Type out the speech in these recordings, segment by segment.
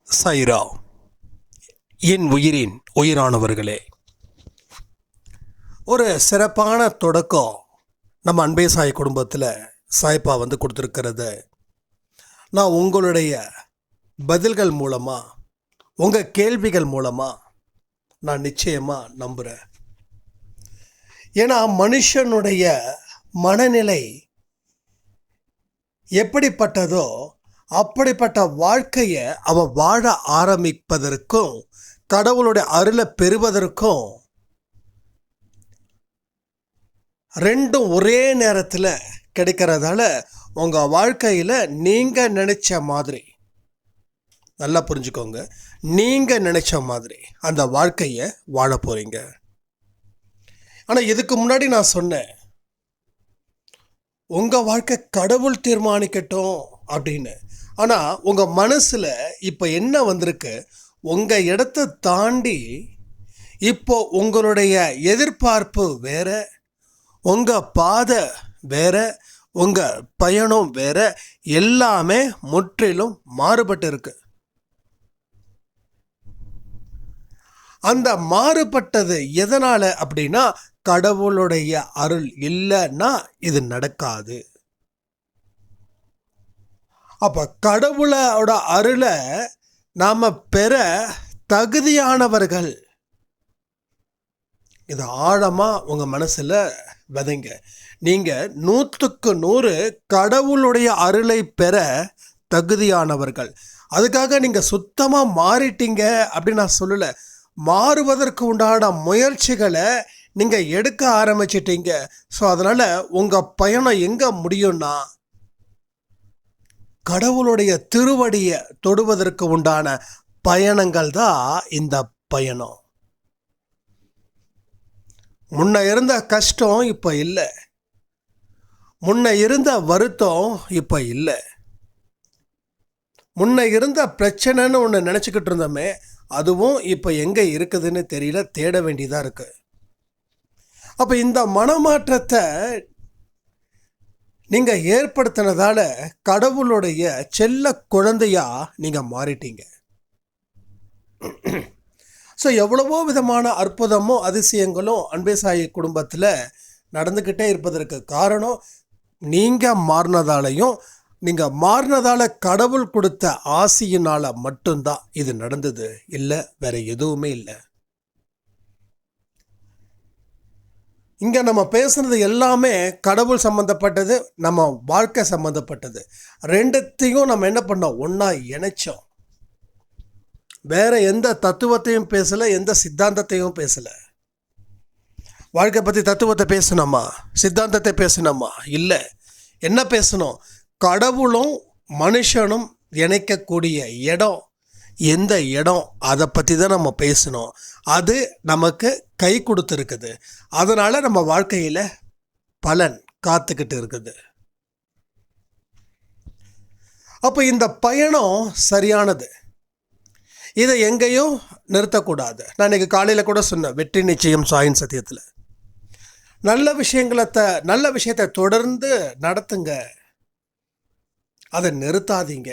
சைரா, என் உயிரின் உயிரானவர்களே, ஒரு சிறப்பான தொடக்கம் நம்ம அன்பே சாய் குடும்பத்தில் சாய்ப்பா கொடுத்துருக்கிறது. நான் உங்களுடைய பதில்கள் மூலமாக, உங்கள் கேள்விகள் மூலமாக நான் நிச்சயமாக நம்புகிறேன். ஏன்னா மனுஷனுடைய மனநிலை எப்படிப்பட்டதோ அப்படிப்பட்ட வாழ்க்கையை அவன் வாழ ஆரம்பிப்பதற்கும் கடவுளுடைய அருளை பெறுவதற்கும் ரெண்டும் ஒரே நேரத்தில் கிடைக்கிறதால உங்கள் வாழ்க்கையில் நீங்கள் நினச்ச மாதிரி, நல்லா புரிஞ்சுக்கோங்க, நீங்கள் நினச்ச மாதிரி அந்த வாழ்க்கையை வாழ போகிறீங்க. ஆனால் இதுக்கு முன்னாடி நான் சொன்னேன், உங்கள் வாழ்க்கை கடவுள் தீர்மானிக்கட்டும் அப்படின்னு. ஆனால் உங்கள் மனசில் இப்போ என்ன வந்திருக்கு, உங்கள் இடத்தை தாண்டி இப்போ உங்களுடைய எதிர்பார்ப்பு வேற, உங்கள் பாதை வேற, உங்கள் பயணம் வேற, எல்லாமே முற்றிலும் மாறுபட்டு இருக்கு. அந்த மாறுபட்டது எதனால் அப்படின்னா, கடவுளுடைய அருள் இல்லைன்னா இது நடக்காது. அப்போ கடவுளோட அருளை நாம் பெற தகுதியானவர்கள். இது ஆழமாக உங்கள் மனசில் விதைங்க. நீங்கள் 100க்கு 100 கடவுளுடைய அருளை பெற தகுதியானவர்கள். அதுக்காக நீங்கள் சுத்தமாக மாறிட்டீங்க அப்படின்னு நான் சொல்லலை. மாறுவதற்கு உண்டான முயற்சிகளை நீங்கள் எடுக்க ஆரம்பிச்சிட்டீங்க. ஸோ அதனால் உங்கள் பயணம் எங்கே முடியும்னா, கடவுளுடைய திருவடியை தொடுவதற்கு உண்டான பயணங்கள் தான் இந்த பயணம். முன்ன இருந்த கஷ்டம் இப்போ இல்லை, முன்ன இருந்த வருத்தம் இப்போ இல்லை, முன்ன இருந்த பிரச்சனைன்னு ஒன்று நினச்சிக்கிட்டு இருந்தோமே அதுவும் இப்போ எங்கே இருக்குதுன்னு தெரியல, தேட வேண்டியதாக இருக்குது. அப்போ இந்த மனமாற்றத்தை நீங்கள் ஏற்படுத்தினதால கடவுளுடைய செல்ல குழந்தையா நீங்கள் மாறிட்டீங்க. ஸோ எவ்வளவோ விதமான அற்புதமும் அதிசயங்களும் அன்பே சாய் குடும்பத்தில் நடந்துக்கிட்டே இருப்பதற்கு காரணம் நீங்கள் மாறினதாலையும், நீங்கள் மாறினதால கடவுள் கொடுத்த ஆசையினால் மட்டும்தான் இது நடந்தது, இல்லை வேற எதுவுமே இல்லை. இங்கே நம்ம பேசுனது எல்லாமே கடவுள் சம்மந்தப்பட்டது, நம்ம வாழ்க்கை சம்மந்தப்பட்டது. ரெண்டுத்தையும் நம்ம என்ன பண்ணோம், ஒன்றா இணைச்சோம். வேற எந்த தத்துவத்தையும் பேசலை, எந்த சித்தாந்தத்தையும் பேசலை. வாழ்க்கை பற்றி தத்துவத்தை பேசணுமா, சித்தாந்தத்தை பேசணுமா? இல்லை. என்ன பேசணும், கடவுளும் மனுஷனும் இணைக்கக்கூடிய இடம் எந்த இடம், அதை பற்றி தான் நம்ம பேசணும். அது நமக்கு கை கொடுத்துருக்குது. அதனால் நம்ம வாழ்க்கையில் பலன் காத்துக்கிட்டு இருக்குது. அப்போ இந்த பயணம் சரியானது, இதை எங்கேயும் நிறுத்தக்கூடாது. நான் இன்றைக்கி காலையில் கூட சொன்னேன், வெற்றி நிச்சயம் சாயின் சத்தியத்தில். நல்ல விஷயத்தை தொடர்ந்து நடத்துங்க, அதை நிறுத்தாதீங்க.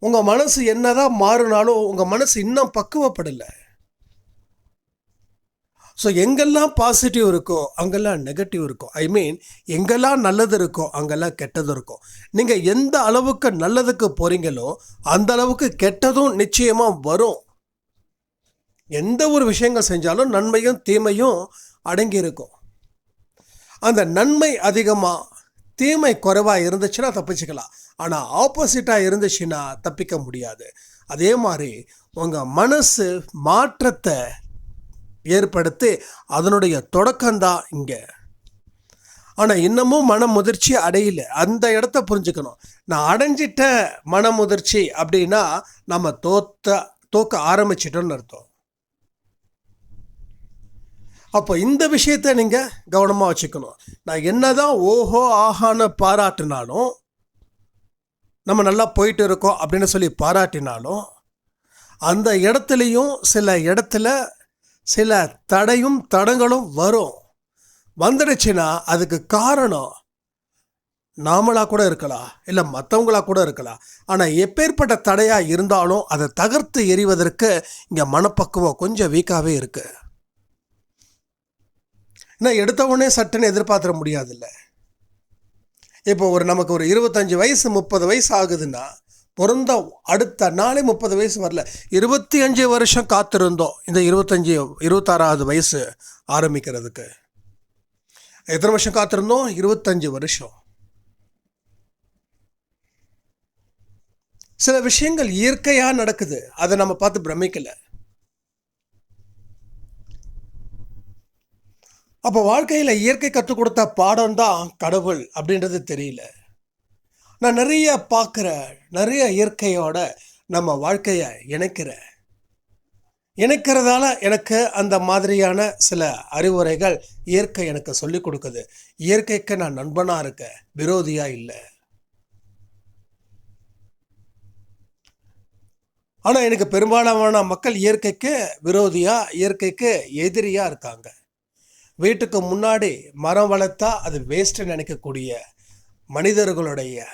உங்கள் மனசு என்னதான் மாறினாலும் உங்கள் மனசு இன்னும் பக்குவப்படலை. ஸோ எங்கெல்லாம் பாசிட்டிவ் இருக்கோ அங்கெல்லாம் நெகட்டிவ் இருக்கும். ஐ மீன், எங்கெல்லாம் நல்லது இருக்கோ அங்கெல்லாம் கெட்டது இருக்கும். நீங்கள் எந்த அளவுக்கு நல்லதுக்கு போகிறீங்களோ அந்த அளவுக்கு கெட்டதும் நிச்சயமாக வரும். எந்த ஒரு விஷயங்கள் செஞ்சாலும் நன்மையும் தீமையும் அடங்கி இருக்கும். அந்த நன்மை அதிகமாக தீமை குறைவாக இருந்துச்சுன்னா தப்பிச்சுக்கலாம். ஆனால் ஆப்போசிட்டாக இருந்துச்சுன்னா தப்பிக்க முடியாது. அதே மாதிரி உங்கள் மனசு மாற்றத்தை ஏற்படுத்தி அதனுடைய தொடக்கம்தான் இங்கே. ஆனால் இன்னமும் மன முதிர்ச்சி அடையல. அந்த இடத்த புரிஞ்சுக்கணும். நான் அடைஞ்சிட்ட மன முதிர்ச்சி அப்படின்னா நம்ம தோக்க ஆரம்பிச்சிட்டோன்னு அர்த்தம். அப்போ இந்த விஷயத்தை நீங்கள் கவனமாக வச்சுக்கணும். நான் என்னதான் ஓஹோ ஆஹான்னு பாராட்டினாலும், நம்ம நல்லா போயிட்டு இருக்கோம் அப்படின்னு சொல்லி பாராட்டினாலும், அந்த இடத்துலையும் சில இடத்துல சில தடங்களும் வரும். வந்துடுச்சுன்னா அதுக்கு காரணம் நாமளா கூட இருக்கலாம், இல்லை மற்றவங்களா கூட இருக்கலாம். ஆனால் எப்பேற்பட்ட தடையாக இருந்தாலும் அதை தகர்த்து எறிவதற்கு இங்கே மனப்பக்குவம் கொஞ்சம் வீக்காகவே இருக்கு. ஏன்னா எடுத்த உடனே சட்டுன்னு எதிர்பார்த்துட முடியாதுல்ல. இப்போ நமக்கு ஒரு 25 வயசு 30 வயசு ஆகுதுன்னா பிறந்த அடுத்த நாளே 30 வயசு வரல. 25 வருஷம் காத்திருந்தோம் இந்த 26வது வயசு ஆரம்பிக்கிறதுக்கு. எத்தனை வருஷம் காத்திருந்தோம்? 25 வருஷம். சில விஷயங்கள் இயற்கையாக நடக்குது, அதை நம்ம பார்த்து பிரமிக்கல. அப்போ வாழ்க்கையில் இயற்கை கற்றுக் கொடுத்த பாடம் தான் கடவுள் அப்படின்றது தெரியல. நான் நிறைய பார்க்குறேன், நிறைய இயற்கையோட நம்ம வாழ்க்கையை இணைக்கிறதால எனக்கு அந்த மாதிரியான சில அறிவுரைகள் இயற்கை எனக்கு சொல்லி கொடுக்குது. இயற்கைக்கு நான் நண்பனாக இருக்கேன், விரோதியாக இல்லை. ஆனால் எனக்கு பெரும்பாலான மக்கள் இயற்கைக்கு விரோதியாக, இயற்கைக்கு எதிரியாக இருக்காங்க. வீட்டுக்கு முன்னாடி மரம் வளர்த்தா அது வேஸ்ட்டு நினைக்கக்கூடிய மனிதர்களுடைய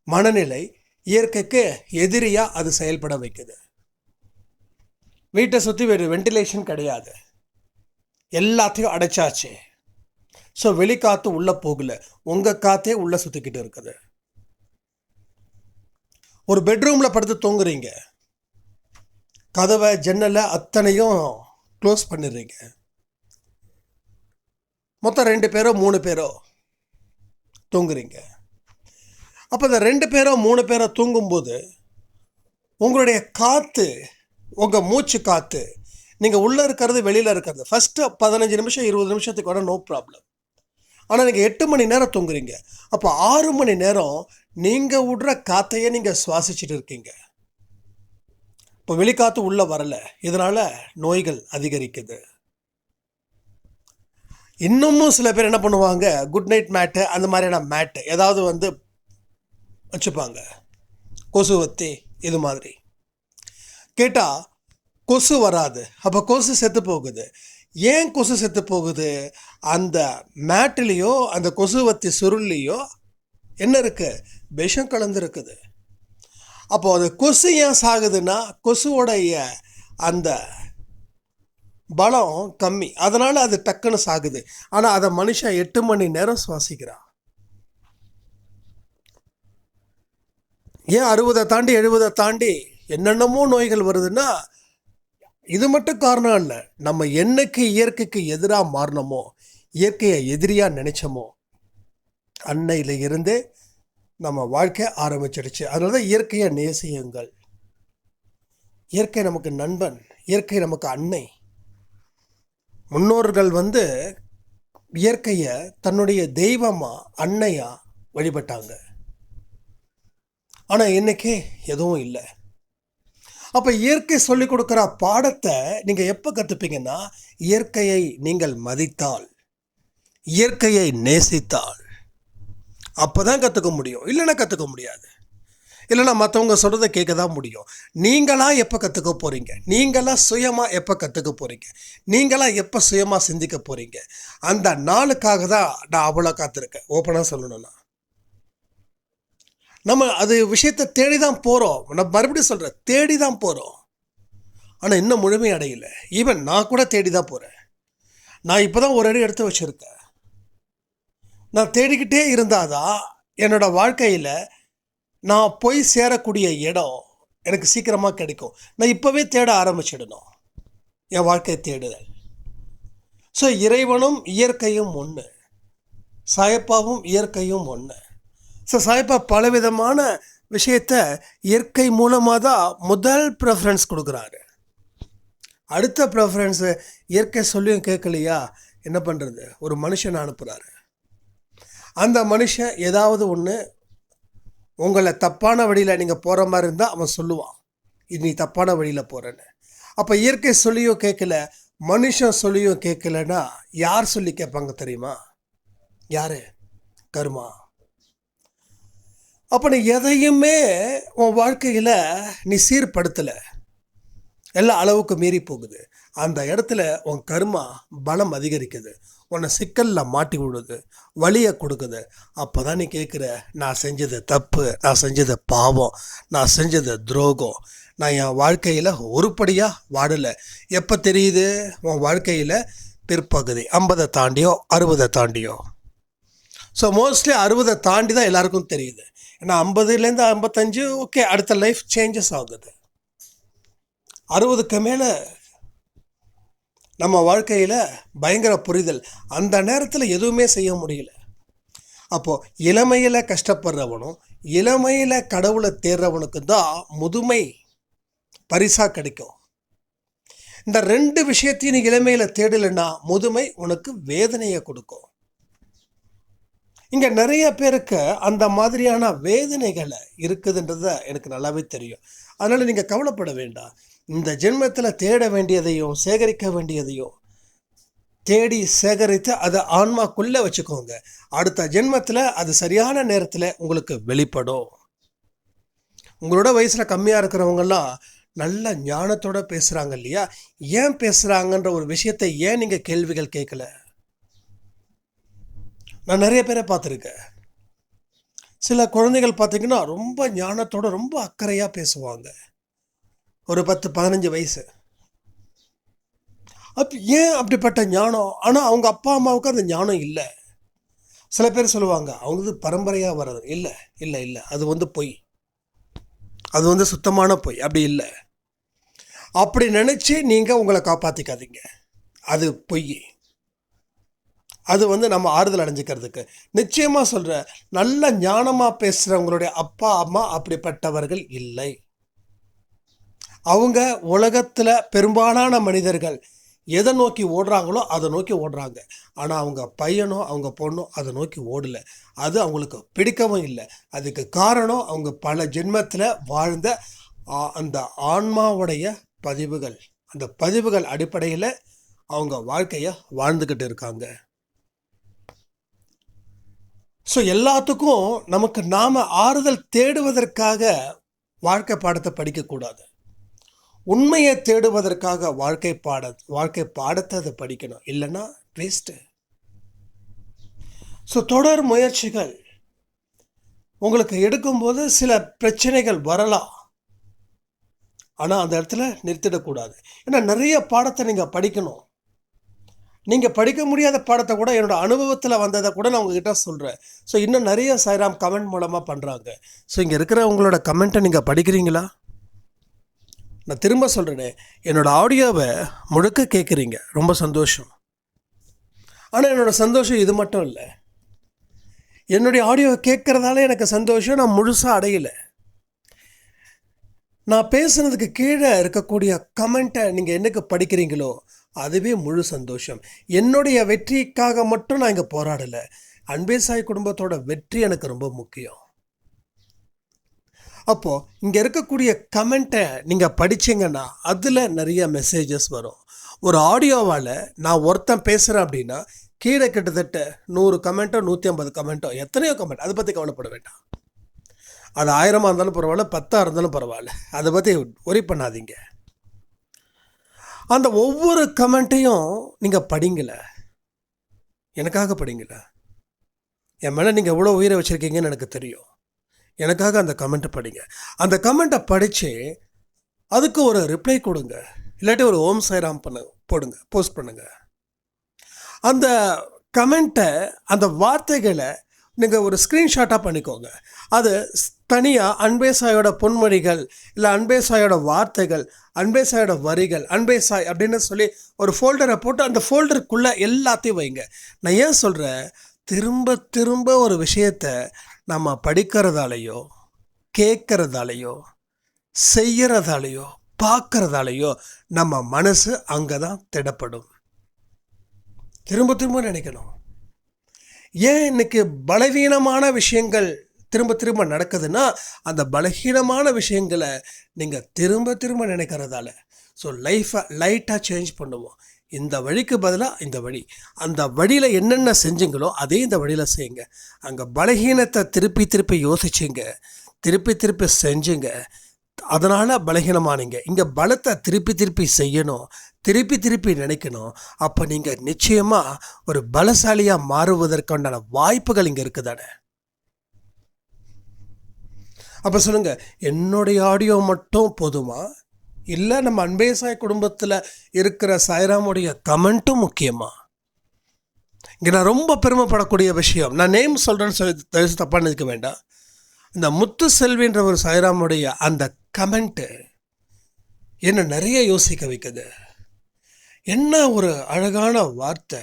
மனநிலை இயற்கைக்கு எதிரியாக அது செயல்பட வைக்குது. வீட்டை சுற்றி வென்டிலேஷன் கிடையாது, எல்லாத்தையும் அடைச்சாச்சு. ஸோ வெளிக்காற்று உள்ளே போகல, உங்கள் காற்றே உள்ளே சுற்றிக்கிட்டு இருக்குது. ஒரு பெட்ரூமில் படுத்து தூங்குறீங்க, கதவை ஜன்னலை அத்தனையும் க்ளோஸ் பண்ணிடுறீங்க. மொத்தம் 2 பேரோ 3 பேரோ தூங்குறீங்க. அப்போ இந்த 2 பேரோ 3 பேரோ தூங்கும்போது உங்களுடைய காற்று, உங்கள் மூச்சு காற்று, நீங்கள் உள்ளே இருக்கிறது வெளியில் இருக்கிறது ஃபஸ்ட்டு 15 நிமிஷம் 20 நிமிஷத்துக்கு வர நோ ப்ராப்ளம். ஆனால் நீங்கள் 8 மணி நேரம் தூங்குறீங்க. அப்போ 6 மணி நேரம் நீங்கள் விடுற காற்றையே நீங்கள் சுவாசிச்சுட்டு இருக்கீங்க. இப்போ வெளிக்காற்று உள்ளே வரலை, இதனால் நோய்கள் அதிகரிக்குது. இன்னமும் சில பேர் என்ன பண்ணுவாங்க, குட் நைட் மேட்டு அந்த மாதிரியான மேட்டு ஏதாவது வச்சுப்பாங்க, கொசுவத்தி இது மாதிரி. கேட்டால் கொசு வராது. அப்போ கொசு செத்து போகுது. ஏன் கொசு செத்து போகுது? அந்த மேட்டுலேயோ அந்த கொசுவத்தி சுருள்லேயோ என்ன இருக்குது? விஷம் கலந்துருக்குது. அப்போ அது கொசு ஏன் சாகுதுன்னா கொசுவோடைய அந்த பலம் கம்மி, அதனால் அது டக்குன்னு சாகுது. ஆனால் அதை மனுஷன் 8 மணி நேரம் சுவாசிக்கிறான். ஏன் 60 தாண்டி 70 தாண்டி என்னென்னமோ நோய்கள் வருதுன்னா இது மட்டும் காரணம் இல்லை. நம்ம என்னைக்கு இயற்கைக்கு எதிராக மாறினோமோ, இயற்கையை எதிரியாக நினைச்சோமோ, அன்னையில் இருந்தே நம்ம வாழ்க்கை ஆரம்பிச்சிடுச்சு. அதனால தான் இயற்கையை நேசியுங்கள். இயற்கை நமக்கு நண்பன், இயற்கை நமக்கு அன்னை. முன்னோர்கள் இயற்கையை தன்னுடைய தெய்வமாக அன்னையாக வழிபட்டாங்க. ஆனால் இன்னைக்கு எதுவும் இல்லை. அப்போ இயற்கை சொல்லிக் கொடுக்குற பாடத்தை நீங்கள் எப்போ கற்றுப்பீங்கன்னா, இயற்கையை நீங்கள் மதித்தால், இயற்கையை நேசித்தால் அப்போ தான் கற்றுக்க முடியும். இல்லைன்னா கற்றுக்க முடியாது. இல்லைன்னா மற்றவங்க சொல்கிறத கேட்க தான் முடியும். நீங்களாக எப்போ கற்றுக்க போகிறீங்க? நீங்களாக சுயமாக எப்போ கற்றுக்க போகிறீங்க? நீங்களாக எப்போ சுயமாக சிந்திக்க போகிறீங்க? அந்த நாளுக்காக தான் நான் அவ்வளோ காத்திருக்கேன். ஓப்பனாக சொல்லணும்னா நம்ம அது விஷயத்தை தேடி தான் போகிறோம். நான் மறுபடியும் சொல்கிறேன், தேடி தான் போகிறோம். ஆனால் இன்னும் முழுமை அடையலை. ஈவன் நான் கூட தேடி தான் போகிறேன். நான் இப்போ தான் ஒரு அடி எடுத்து வச்சுருக்கேன். நான் தேடிக்கிட்டே இருந்தாதான் என்னோடய வாழ்க்கையில் நான் போய் சேரக்கூடிய இடம் எனக்கு சீக்கிரமாக கிடைக்கும். நான் இப்போவே தேட ஆரம்பிச்சிடணும், என் வாழ்க்கை தேடுதல். ஸோ இறைவனும் இயற்கையும் ஒன்று, சாயப்பாவும் இயற்கையும் ஒன்று. ஸோ சாயப்பா பலவிதமான விஷயத்தை இயற்கை மூலமாக தான் முதல் ப்ரெஃபரன்ஸ் கொடுக்குறாரு. அடுத்த ப்ரெஃபரன்ஸு இயற்கை சொல்லியும் கேட்கலையா, என்ன பண்ணுறது? ஒரு மனுஷனை அனுப்புகிறாரு. அந்த மனுஷன் ஏதாவது ஒன்று உங்களை தப்பான வழியில் நீங்கள் போகிற மாதிரி இருந்தால் அவன் சொல்லுவான், இது நீ தப்பான வழியில் போகிறேன்னு. அப்போ இயற்கை சொல்லியும் கேட்கல, மனுஷன் சொல்லியும் கேட்கலன்னா யார் சொல்லி கேட்பாங்க தெரியுமா? யார்? கர்மா. அப்போ நீ எதையுமே உன் வாழ்க்கையில் நீ சீர்படுத்தலை, எல்லா அளவுக்கு மீறி போகுது. அந்த இடத்துல உன் கர்மா பலம் அதிகரிக்குது. உன்னை சிக்கலில் மாட்டி விடுது, வலியை கொடுக்குது. அப்போ தான் நீ கேட்குற, நான் செஞ்சது தப்பு, நான் செஞ்சது பாவம், நான் செஞ்சது துரோகம், நான் என் வாழ்க்கையில் உருப்படியாக வாடலை. எப்போ தெரியுது? உன் வாழ்க்கையில் பிற்பகுதி 50 தாண்டியோ 60 தாண்டியோ. ஸோ மோஸ்ட்லி 60 தாண்டி தான் எல்லாருக்கும் தெரியுது. ஏன்னா 50லேருந்து 55 ஓகே, அடுத்த லைஃப் சேஞ்சஸ் ஆகுது. 60க்கு மேலே நம்ம வாழ்க்கையில் பயங்கர புரிதல். அந்த நேரத்தில் எதுவுமே செய்ய முடியல. அப்போது இளமையில் கஷ்டப்படுறவனும் இளமையில் கடவுளை தேடுறவனுக்கு தான் முதுமை பரிசாக கிடைக்கும். இந்த 2 விஷயத்தையும் நீ இளமையில் தேடலைன்னா முதுமை உனக்கு வேதனையை கொடுக்கும். இங்கே நிறைய பேருக்கு அந்த மாதிரியான வேதனைகளை இருக்குதுன்றத எனக்கு நல்லாவே தெரியும். அதனால் நீங்கள் கவலைப்பட வேண்டாம். இந்த ஜென்மத்தில் தேட வேண்டியதையும் சேகரிக்க வேண்டியதையும் தேடி சேகரித்து அதை ஆன்மாக்குள்ளே வச்சுக்கோங்க. அடுத்த ஜென்மத்தில் அது சரியான நேரத்தில் உங்களுக்கு வெளிப்படும். உங்களோட வயசில் கம்மியாக இருக்கிறவங்கெல்லாம் நல்ல ஞானத்தோடு பேசுகிறாங்க இல்லையா? ஏன் பேசுகிறாங்கன்ற ஒரு விஷயத்தை ஏன் நீங்கள் கேள்விகள் கேட்கல? நான் நிறைய பேரை பார்த்துருக்கேன். சில குழந்தைகள் பார்த்திங்கன்னா ரொம்ப ஞானத்தோடு ரொம்ப அக்கறையாக பேசுவாங்க. ஒரு 10-15 வயசு. ஏன் அப்படிப்பட்ட ஞானம்? ஆனால் அவங்க அப்பா அம்மாவுக்கு அந்த ஞானம் இல்லை. சில பேர் சொல்லுவாங்க அவங்களுக்கு பரம்பரையாக வர்றது. இல்லை இல்லை இல்லை, அது பொய், அது சுத்தமான பொய். அப்படி இல்லை. அப்படி நினச்சி நீங்கள் உங்களை காப்பாற்றிக்காதீங்க. அது பொய். அது நம்ம ஆறுதல் அடைஞ்சிக்கிறதுக்கு. நிச்சயமாக சொல்கிறேன், நல்ல ஞானமாக பேசுகிறவங்களுடைய அப்பா அம்மா அப்படிப்பட்டவர்கள் இல்லை. அவங்க உலகத்தில் பெரும்பாலான மனிதர்கள் எதை நோக்கி ஓடுறாங்களோ அதை நோக்கி ஓடுறாங்க. ஆனால் அவங்க பையனோ அவங்க பொண்ணோ அதை நோக்கி ஓடலை. அது அவங்களுக்கு பிடிக்கவும் இல்லை. அதுக்கு காரணம் அவங்க பல ஜென்மத்தில் வாழ்ந்த அந்த ஆன்மாவுடைய பதிவுகள். அந்த பதிவுகள் அடிப்படையில் அவங்க வாழ்க்கையை வாழ்ந்துக்கிட்டு இருக்காங்க. ஸோ எல்லாத்துக்கும் நமக்கு நாம் ஆறுதல் தேடுவதற்காக வாழ்க்கை பாடத்தை படிக்கக்கூடாது. உண்மையை தேடுவதற்காக வாழ்க்கை பாடத்தை அதை படிக்கணும். இல்லைன்னா வேஸ்ட்டு. ஸோ தொடர் முயற்சிகள் உங்களுக்கு எடுக்கும்போது சில பிரச்சனைகள் வரலாம். ஆனால் அந்த இடத்துல நிறுத்திடக்கூடாது. ஏன்னா நிறைய பாடத்தை நீங்கள் படிக்கணும். நீங்கள் படிக்க முடியாத பாடத்தை கூட என்னோடய அனுபவத்தில் வந்ததை கூட நான் உங்ககிட்ட சொல்கிறேன். ஸோ இன்னும் நிறைய சாய்ராம் கமெண்ட் மூலமாக பண்ணுறாங்க. ஸோ இங்கே இருக்கிற உங்களோட கமெண்ட்டை நீங்கள் படிக்கிறீங்களா? நான் திரும்ப சொல்கிறேனே, என்னோடய ஆடியோவை முழுக்க கேட்குறீங்க, ரொம்ப சந்தோஷம். ஆனால் என்னோடய சந்தோஷம் இது மட்டும் இல்லை. என்னுடைய ஆடியோவை கேட்குறதால எனக்கு சந்தோஷம் நான் முழுசாக அடையலை. நான் பேசுனதுக்கு கீழே இருக்கக்கூடிய கமெண்ட்டை நீங்கள் என்னைக்கு படிக்கிறீங்களோ அதுவே முழு சந்தோஷம். என்னுடைய வெற்றிக்காக மட்டும் நான் இங்கே போராடலை. அன்பே சாய் குடும்பத்தோட வெற்றி எனக்கு ரொம்ப முக்கியம். அப்போது இங்கே இருக்கக்கூடிய கமெண்ட்டை நீங்கள் படிச்சிங்கன்னா அதில் நிறைய மெசேஜஸ் வரும். ஒரு ஆடியோவால் நான் ஒருத்தன் பேசுகிறேன் அப்படின்னா கீழே கிட்டத்தட்ட 100 கமெண்ட்டோ 150 கமெண்ட்டோ எத்தனையோ கமெண்ட். அதை பற்றி கவலைப்பட வேண்டாம். அது 1000 இருந்தாலும் பரவாயில்ல, 10 இருந்தாலும் பரவாயில்ல, அதை பற்றி ஒரி பண்ணாதீங்க. அந்த ஒவ்வொரு கமெண்ட்டையும் நீங்கள் படிங்கல, எனக்காக படிங்கல. என் மேலே நீங்கள் எவ்வளோ உயிரை வச்சுருக்கீங்கன்னு எனக்கு தெரியும். எனக்காக அந்த கமெண்ட்டை படிங்க. அந்த கமெண்ட்டை படித்து அதுக்கு ஒரு ரிப்ளை கொடுங்க. இல்லாட்டி ஒரு ஓம் சாய்ராம் போடுங்க, போஸ்ட் பண்ணுங்கள். அந்த கமெண்ட்டை, அந்த வார்த்தைகளை நீங்கள் ஒரு ஸ்க்ரீன்ஷாட்டாக பண்ணிக்கோங்க. அது தனியாக அன்பே சாயோட பொன்மொழிகள், இல்லை அன்பே சாயோட வார்த்தைகள், அன்பே சாயோட வரிகள், அன்பே சாய் அப்படின்னு சொல்லி ஒரு ஃபோல்டரை போட்டு அந்த ஃபோல்டருக்குள்ளே எல்லாத்தையும் வைங்க. நான் ஏன் சொல்கிறேன், திரும்ப திரும்ப ஒரு விஷயத்தை நம்ம படிக்கிறதாலேயோ கேட்குறதாலேயோ செய்கிறதாலேயோ பார்க்குறதாலேயோ நம்ம மனசு அங்கே தான் திடப்படும். திரும்ப திரும்ப நினைக்கணும். ஏன் இன்னைக்கு பலவீனமான விஷயங்கள் திரும்ப திரும்ப நடக்குதுன்னா அந்த பலவீனமான விஷயங்களை நீங்கள் திரும்ப திரும்ப நினைக்கிறதால. ஸோ லைஃப்பை லைட்டாக சேஞ்ச் பண்ணுவோம். இந்த வழிக்கு பதிலாக இந்த வழி, அந்த வழியில் என்னென்ன செஞ்சீங்களோ அதே இந்த வழியில் செய்யுங்க. அங்கே பலகீனத்தை திருப்பி திருப்பி யோசிச்சிங்க, திருப்பி திருப்பி செஞ்சுங்க. அதனால் பலகீனமானீங்க. இங்கே பலத்தை திருப்பி திருப்பி செய்யணும், திருப்பி திருப்பி நினைக்கணும். அப்போ நீங்கள் நிச்சயமாக ஒரு பலசாலியாக மாறுவதற்கான வாய்ப்புகள் இங்கே இருக்குதானே. அப்போ சொல்லுங்கள், என்னுடைய ஆடியோ மட்டும் போதுமா, இல்லை நம்ம அன்பே சாய் குடும்பத்தில் இருக்கிற சாய்ராமுடைய கமெண்ட்டும் முக்கியமா? இங்கே நான் ரொம்ப பெருமைப்படக்கூடிய விஷயம், நான் நேம் சொல்கிறேன்னு சொல்லி தப்பாக நினைக்க வேண்டாம். இந்த முத்து செல்வின்ற ஒரு சாய்ராமுடைய அந்த கமெண்ட்டு என்னை நிறைய யோசிக்க வைக்குது. என்ன ஒரு அழகான வார்த்தை.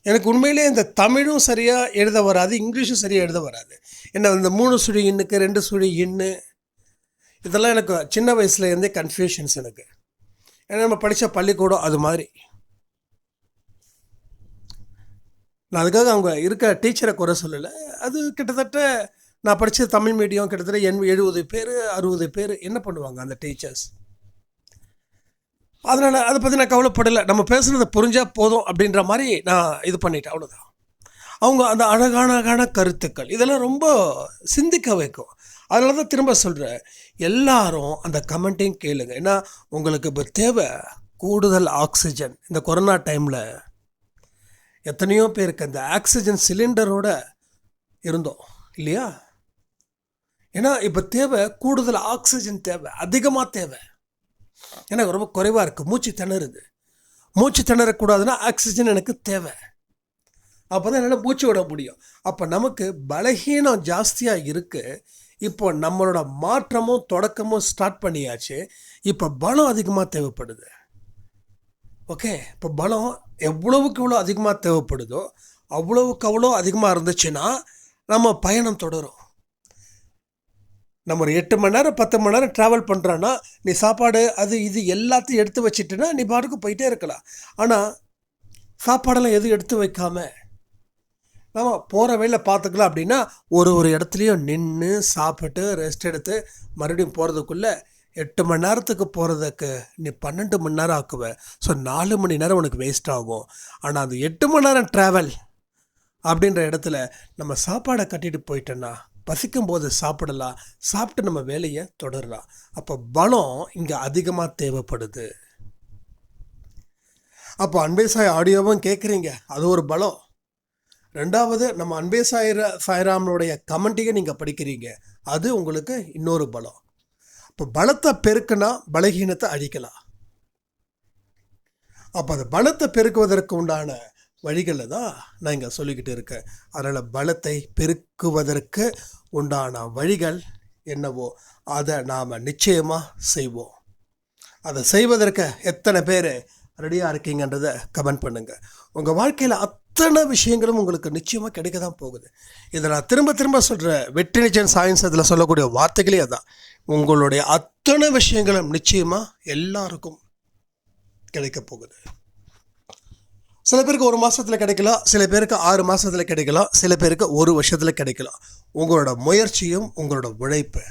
எனக்கு உண்மையிலே இந்த தமிழும் சரியாக எழுத வராது, இங்கிலீஷும் சரியாக எழுத வராது. என்ன இந்த 3 சுழி இன்னுக்கு 2 சுழி இன்னு இதெல்லாம் எனக்கு சின்ன வயசுலேருந்தே கன்ஃபியூஷன்ஸ் எனக்கு. ஏன்னா நம்ம படித்த பள்ளிக்கூடம் அது மாதிரி. நான் அதுக்காக அவங்க இருக்க டீச்சரை குறை சொல்லலை. அது கிட்டத்தட்ட நான் படித்த தமிழ் மீடியம் கிட்டத்தட்ட 70 பேர் 60 பேர் என்ன பண்ணுவாங்க அந்த டீச்சர்ஸ். அதனால் அதை பற்றி நான் கவலைப்படலை. நம்ம பேசுகிறத புரிஞ்சால் போதும் அப்படின்ற மாதிரி நான் இது பண்ணிட்டேன், அவ்வளோதான். அவங்க அந்த அழகான கருத்துக்கள் இதெல்லாம் ரொம்ப சிந்திக்க வைக்கும். அதனால தான் திரும்ப சொல்கிறேன், எல்லாரும் அந்த கமெண்ட்டையும் கேளுங்க. ஏன்னா உங்களுக்கு இப்போ தேவை கூடுதல் ஆக்சிஜன். இந்த கொரோனா டைமில் எத்தனையோ பேருக்கு அந்த ஆக்சிஜன் சிலிண்டரோடு இருந்தோம் இல்லையா. ஏன்னா இப்போ தேவை கூடுதல் ஆக்சிஜன், தேவை அதிகமாக தேவை. எனக்கு ரொம்ப குறைவாக இருக்குது, மூச்சு திணறுது. மூச்சு திணறக்கூடாதுன்னா ஆக்சிஜன் எனக்கு தேவை. அப்போ தான் என்னால் மூச்சு விட முடியும். அப்போ நமக்கு பலகீனம் ஜாஸ்தியாக இருக்குது. இப்போ நம்மளோட மாற்றமும் தொடக்கமும் ஸ்டார்ட் பண்ணியாச்சு. இப்போ பலம் அதிகமாக தேவைப்படுது. ஓகே, இப்போ பலம் எவ்வளவுக்கு எவ்வளோ அதிகமாக தேவைப்படுதோ அவ்வளவுக்கு அவ்வளோ அதிகமாக இருந்துச்சுன்னா நம்ம பயணம் தொடரும். நம்ம ஒரு 8 மணி நேரம் 10 மணி நேரம் ட்ராவல் பண்ணுறோன்னா நீ சாப்பாடு அது இது எல்லாத்தையும் எடுத்து வச்சுட்டுன்னா நீ பாட்டுக்கு போயிட்டே இருக்கலாம். ஆனால் சாப்பாடெல்லாம் எதுவும் எடுத்து வைக்காமல் நம்ம போகிற வழியில் பார்த்துக்கலாம் அப்படின்னா ஒரு இடத்துலையும் நின்று சாப்பிட்டு ரெஸ்ட் எடுத்து மறுபடியும் போகிறதுக்குள்ளே 8 மணி நேரத்துக்கு போகிறதுக்கு நீ 12 மணி நேரம் ஆக்குவ. ஸோ 4 மணி நேரம் உனக்கு வேஸ்ட் ஆகும். ஆனால் அந்த 8 மணி நேரம் ட்ராவல் அப்படின்ற இடத்துல நம்ம சாப்பாடை கட்டிட்டு போயிட்டோன்னா பசிக்கும் போது சாப்பிடலாம், சாப்பிட்டு நம்ம வேலையை தொடரலாம். அப்போ பலம் இங்கே அதிகமாக தேவைப்படுது. அப்போ அன்பே சாய் ஆடியோவும் கேட்குறீங்க, அது ஒரு பலம். 2வது நம்ம அன்பே சாய்ராமனுடைய கமெண்ட்டையும் நீங்கள் படிக்கிறீங்க, அது உங்களுக்கு இன்னொரு பலம். இப்போ பலத்தை பெருக்குனா பலகீனத்தை அழிக்கலாம். அப்போ அந்த பலத்தை பெருக்குவதற்கு உண்டான வழிகளில் தான் நான் இங்கே சொல்லிக்கிட்டு இருக்கேன். அதனால் பலத்தை பெருக்குவதற்கு உண்டான வழிகள் என்னவோ அதை நாம் நிச்சயமாக செய்வோம். அதை செய்வதற்கு எத்தனை பேர் ரெடியாக இருக்கீங்கன்றதை கமெண்ட் பண்ணுங்கள். உங்கள் வாழ்க்கையில் அத்தனை விஷயங்களும் உங்களுக்கு நிச்சயமாக கிடைக்க தான் போகுது. இதை நான் திரும்ப திரும்ப சொல்கிற வெற்றி நிச்சயம் சயின்ஸ் அதில் சொல்லக்கூடிய வார்த்தைகளே அதான். உங்களுடைய அத்தனை விஷயங்களும் நிச்சயமாக எல்லாருக்கும் கிடைக்க போகுது. சில பேருக்கு 1 மாதத்தில் கிடைக்கலாம், சில பேருக்கு 6 மாதத்தில் கிடைக்கலாம், சில பேருக்கு 1 வருஷத்தில் கிடைக்கலாம். உங்களோட முயற்சியும் உங்களோட உழைப்பு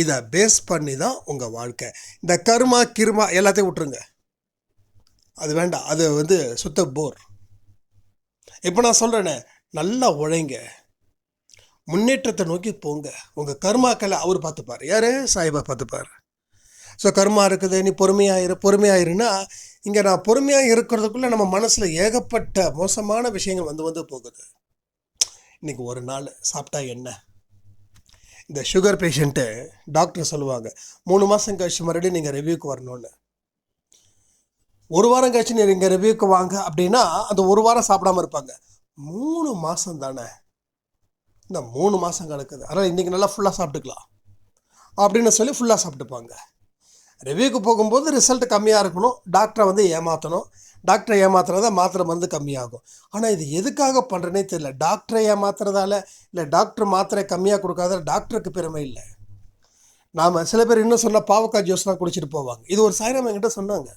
இதை பேஸ் பண்ணி தான் உங்கள் வாழ்க்கை. இந்த கர்மா கிருமா எல்லாத்தையும் விட்டுருங்க, அது வேண்டாம், அது சுத்த போர். இப்போ நான் சொல்கிறேனே, நல்லா உழைங்க, முன்னேற்றத்தை நோக்கி போங்க. உங்கள் கர்மாக்களை அவர் பார்த்துப்பார். யார்? சாய்பா பார்த்துப்பார். ஸோ கர்மா இருக்குது, நீ பொறுமையாயிருன்னா இங்கே நான் பொறுமையாக இருக்கிறதுக்குள்ளே நம்ம மனசில் ஏகப்பட்ட மோசமான விஷயங்கள் வந்து போகுது. இன்றைக்கி ஒரு நாள் சாப்பிட்டா என்ன? இந்த சுகர் பேஷண்ட்டு டாக்டர் சொல்லுவாங்க 3 மாதம் கழிச்சு மறுபடியும் நீங்கள் ரிவ்யூக்கு வரணும்னு. 1 வாரம் கழிச்சு நீங்கள் ரிவ்யூக்கு வாங்க அப்படின்னா அந்த 1 வாரம் சாப்பிடாமல் இருப்பாங்க. 3 மாதம் தானே, இந்த 3 மாதம் கணக்குது, அதனால் இன்றைக்கி நல்லா ஃபுல்லாக சாப்பிட்டுக்கலாம் அப்படின்னு சொல்லி ஃபுல்லாக சாப்பிட்டுப்பாங்க. ரிவ்யூக்கு போகும்போது ரிசல்ட் கம்மியாக இருக்கணும், டாக்டரை ஏமாற்றணும். டாக்டரை ஏமாத்துறதா மாத்திரை மருந்து கம்மியாகும். ஆனால் இது எதுக்காக பண்ணுறேனே தெரியல. டாக்டரை ஏமாத்துறதால இல்லை டாக்டர் மாத்திரை கம்மியாக கொடுக்காத டாக்டருக்கு பெருமை இல்லை. நாம் சில பேர் இன்னும் சொன்னால் பாவக்காய் ஜூஸ்லாம் குடிச்சிட்டு போவாங்க. இது ஒரு சாய்ராம் என்கிட்ட சொன்னாங்க,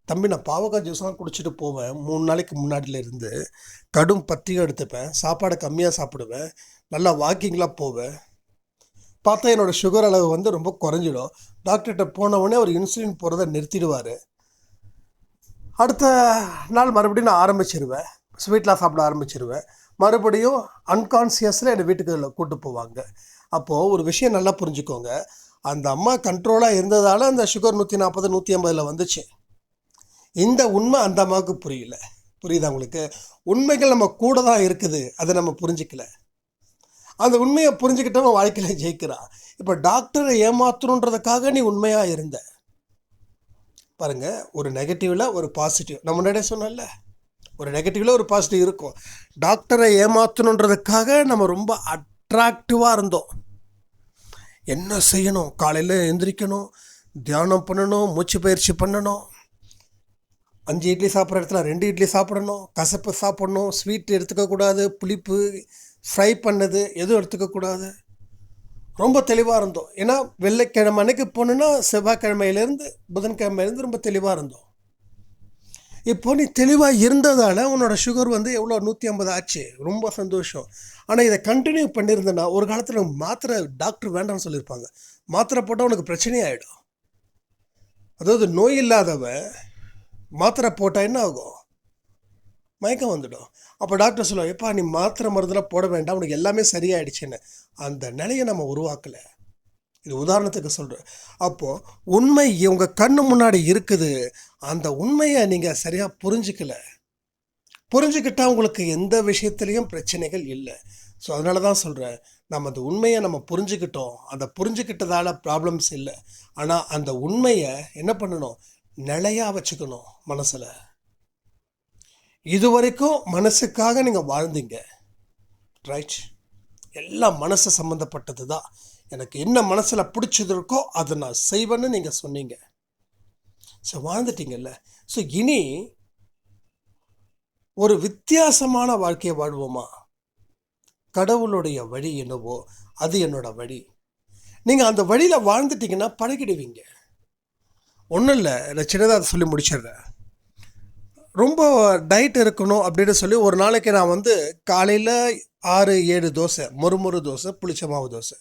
தம்பி நான் பாவக்காய் ஜூஸ்லாம் குடிச்சிட்டு போவேன், 3 நாளைக்கு முன்னாடியிலேருந்து கடும் பத்தியம் எடுத்துப்பேன், சாப்பாடை கம்மியாக சாப்பிடுவேன், நல்லா வாக்கிங்லாம் போவேன், பார்த்தா என்னோடய சுகர் அளவு ரொம்ப குறைஞ்சிடும். டாக்டர்கிட்ட போனவுடனே அவர் இன்சுலின் போகிறத நிறுத்திடுவார். அடுத்த நாள் மறுபடியும் நான் ஆரம்பிச்சிருவேன், ஸ்வீட்லாம் சாப்பிட ஆரம்பிச்சிருவேன். மறுபடியும் அன்கான்சியஸில் என்னை வீட்டுக்கு கூப்பிட்டு போவாங்க. அப்போது ஒரு விஷயம் நல்லா புரிஞ்சுக்கோங்க, அந்த அம்மா கண்ட்ரோலாக இருந்ததால் அந்த சுகர் 140 150 வந்துச்சு. இந்த உண்மை அந்த அம்மாவுக்கு புரியல. புரியுதா உங்களுக்கு? உண்மைகள் நம்ம கூட தான் இருக்குது, அதை நம்ம புரிஞ்சிக்கல. அந்த உண்மையை புரிஞ்சுக்கிட்டவன் வாழ்க்கையில் ஜெயிக்கிறான். இப்போ டாக்டரை ஏமாத்தணுன்றதுக்காக நீ உண்மையாக இருந்த பாருங்க, ஒரு நெகட்டிவ்ல ஒரு பாசிட்டிவ். நான் முன்னாடியே சொன்னேன்ல, ஒரு நெகட்டிவ்ல ஒரு பாசிட்டிவ் இருக்கும். டாக்டரை ஏமாற்றணுன்றதுக்காக நம்ம ரொம்ப அட்ராக்டிவாக இருந்தோம். என்ன செய்யணும்? காலையில் எந்திரிக்கணும், தியானம் பண்ணணும், மூச்சு பயிற்சி பண்ணணும், 5 இட்லி சாப்பிட்ற இடத்துல 2 இட்லி சாப்பிடணும், கசப்பு சாப்பிடணும், ஸ்வீட் எடுத்துக்கக்கூடாது, புளிப்பு ஃப்ரை பண்ணது எதுவும் எடுத்துக்கக்கூடாது. ரொம்ப தெளிவாக இருந்தோம். ஏன்னா வெள்ளிக்கிழமை அன்னைக்கு போனோன்னா செவ்வாய்க்கிழமையிலேருந்து புதன்கிழமையிலேருந்து ரொம்ப தெளிவாக இருந்தோம். இப்போ நீ தெளிவாக இருந்ததால் உன்னோட சுகர் எவ்வளோ 150 ஆச்சு. ரொம்ப சந்தோஷம். ஆனால் இதை கண்டினியூ பண்ணியிருந்தேன்னா ஒரு காலத்தில் மாத்திரை டாக்டர் வேண்டாம்னு சொல்லியிருப்பாங்க. மாத்திரை போட்டால் உனக்கு பிரச்சனையாயிடும். அதாவது நோய் இல்லாதவன் மாத்திரை போட்டால் என்ன ஆகும்? மயக்கம் வந்துடும். அப்போ டாக்டர் சொல்லுவாங்க, எப்பா நீ மாத்திரை மருந்தெல்லாம் போட வேண்டாம், உனக்கு எல்லாமே சரியாயிடுச்சுன்னு. அந்த நிலையை நம்ம உருவாக்கலை. இது உதாரணத்துக்கு சொல்கிறேன். அப்போது உண்மை உங்கள் கண்ணு முன்னாடி இருக்குது. அந்த உண்மையை நீங்கள் சரியாக புரிஞ்சுக்கிட்டால் உங்களுக்கு எந்த விஷயத்துலேயும் பிரச்சனைகள் இல்லை. ஸோ அதனால தான் சொல்கிறேன், நம்ம அந்த உண்மையை நம்ம புரிஞ்சுக்கிட்டோம். அந்த புரிஞ்சுக்கிட்டதால் ப்ராப்ளம்ஸ் இல்லை. ஆனால் அந்த உண்மையை என்ன பண்ணணும்? நிலையாக வச்சுக்கணும் மனசில். இது வரைக்கும் மனசுக்காக நீங்கள் வாழ்ந்தீங்க, ரைட்? எல்லாம் மனசு சம்மந்தப்பட்டது தான். எனக்கு என்ன மனசில் பிடிச்சது இருக்கோ அதை நான் செய்வேன்னு நீங்கள் சொன்னீங்க. ஸோ வாழ்ந்துட்டீங்கல்ல. ஸோ இனி ஒரு வித்தியாசமான வாழ்க்கையை வாழ்வோமா? கடவுளுடைய வழி என்னவோ அது என்னோட வழி. நீங்கள் அந்த வழியில் வாழ்ந்துட்டீங்கன்னா பழகிடுவீங்க. ஒன்றும் இல்லை, நான் சின்னதாக அதை சொல்லி முடிச்சிடுறேன். ரொம்ப டயட் இருக்கணும் அப்படின்னு சொல்லி ஒரு நாளைக்கு நான் காலையில் 6-7 தோசை, மொறுமொறு தோசை, புளிச்ச மாவு தோசை.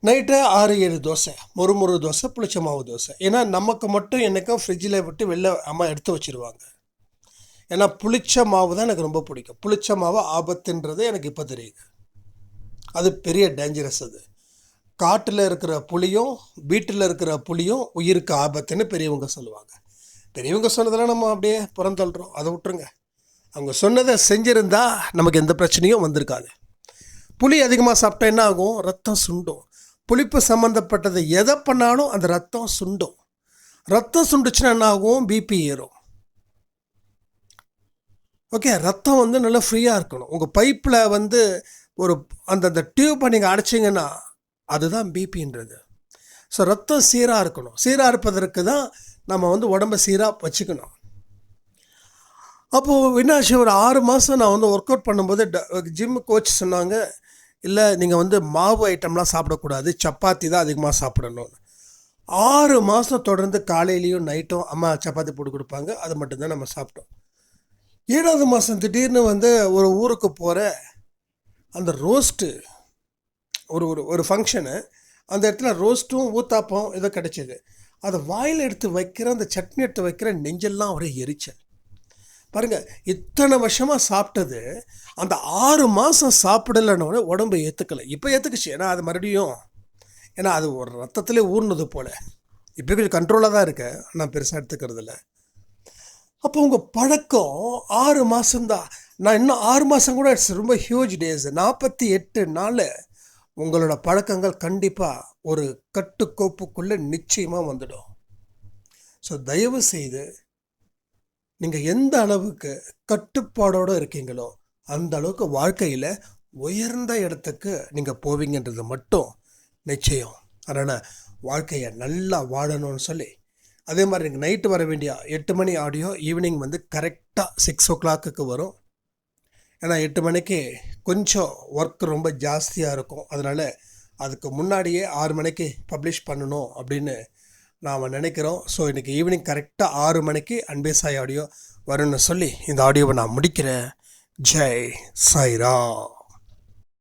நைட்டு 6-7 தோசை, மொறுமொறு தோசை, புளிச்ச மாவு தோசை. ஏன்னா நமக்கு மட்டும் எனக்கும் ஃப்ரிட்ஜில் விட்டு வெளில அம்மா எடுத்து வச்சுருவாங்க. ஏன்னா புளிச்ச மாவு தான் எனக்கு ரொம்ப பிடிக்கும். புளிச்ச மாவு ஆபத்துன்றது எனக்கு இப்போ தெரியுது. அது பெரிய டேஞ்சரஸ். அது காட்டில் இருக்கிற புளியும் வீட்டில் இருக்கிற புளியும் உயிருக்கு ஆபத்துன்னு பெரியவங்க சொல்லுவாங்க. பெரியவங்க சொன்னதெல்லாம் நம்ம அப்படியே புறந்தள்ளுறோம், அதை விட்டுருங்க. அவங்க சொன்னதை செஞ்சுருந்தா நமக்கு எந்த பிரச்சனையும் வந்திருக்காது. புளி அதிகமாக சாப்பிட்டா என்ன ஆகும்? ரத்தம் சுண்டும். புளிப்பு சம்மந்தப்பட்டதை எதை பண்ணாலும் அந்த ரத்தம் சுண்டும். ரத்தம் சுண்டுச்சுன்னா என்ன ஆகும்? பிபி ஏறும். ஓகே, ரத்தம் நல்லா ஃப்ரீயாக இருக்கணும். உங்கள் பைப்பில் ஒரு அந்த டியூப்பை நீங்கள் அடைச்சிங்கன்னா அதுதான் பிபின்றது. ஸோ ரத்தம் சீராக இருக்கணும். சீராக இருப்பதற்கு தான் நம்ம உடம்பை சீராக வச்சுக்கணும். அப்போது என்னாச்சு, ஒரு 6 மாதம் நான் ஒர்க் அவுட் பண்ணும்போது ஜிம் கோச் சொன்னாங்க, இல்லை நீங்கள் மாவு ஐட்டம்லாம் சாப்பிடக்கூடாது, சப்பாத்தி தான் அதிகமாக சாப்பிடணும். 6 மாதம் தொடர்ந்து காலையிலையும் நைட்டும் அம்மா சப்பாத்தி போட்டு கொடுப்பாங்க. அது மட்டும்தான் நம்ம சாப்பிட்டோம். 7வது மாதம் திடீர்னு ஒரு ஊருக்கு போகிற அந்த ரோஸ்ட்டு, ஒரு ஃபங்க்ஷனு, அந்த இடத்துல ரோஸ்ட்டும் ஊத்தாப்பம் ஏதோ கிடச்சிது. அதை வாயில் எடுத்து வைக்கிற, அந்த சட்னி எடுத்து வைக்கிற, நெஞ்செல்லாம் ஒரே எரிச்சல். பாருங்கள், இத்தனை வருஷமாக சாப்பிட்டது அந்த 6 மாதம் சாப்பிடலைன்னு உடம்பு ஏற்றுக்கலை. இப்போ ஏற்றுக்குச்சு. ஏன்னா அது மறுபடியும், ஏன்னா அது ஒரு ரத்தத்திலே ஊர்னது போல். இப்போ கொஞ்சம் கண்ட்ரோலாக தான் இருக்கேன், நான் பெருசாக எடுத்துக்கிறதில்ல. அப்போ உங்கள் பழக்கம் 6 மாதம்தான். நான் இன்னும் 6 மாதம் கூட ரொம்ப ஹியூஜ் டேஸ். 48 நாள் உங்களோட பழக்கங்கள் கண்டிப்பாக ஒரு கட்டுக்கோப்புக்குள்ளே நிச்சயமாக வந்துடும். ஸோ தயவு செய்து நீங்கள் எந்த அளவுக்கு கட்டுப்பாடோடு இருக்கீங்களோ அந்த அளவுக்கு வாழ்க்கையில் உயர்ந்த இடத்துக்கு நீங்கள் போவீங்கன்றது மட்டும் நிச்சயம். அதனால் வாழ்க்கையை நல்லா வாழணும்னு சொல்லி, அதே மாதிரி நீங்கள் நைட்டு வர வேண்டிய 8 மணி ஆடியோ ஈவினிங் கரெக்டாக 6 o'clock வரும். ஏன்னா 8 மணிக்கு கொஞ்சம் ஒர்க் ரொம்ப ஜாஸ்தியாக இருக்கும். அதனால் அதுக்கு முன்னாடியே 6 மணிக்கு பப்ளிஷ் பண்ணணும் அப்படின்னு நாம் நினைக்கிறோம். ஸோ இன்றைக்கி ஈவினிங் கரெக்டாக 6 மணிக்கு அன்பே சாய் ஆடியோ வரும்னு சொல்லி இந்த ஆடியோவை நான் முடிக்கிறேன். ஜெய் சாய்ராம்.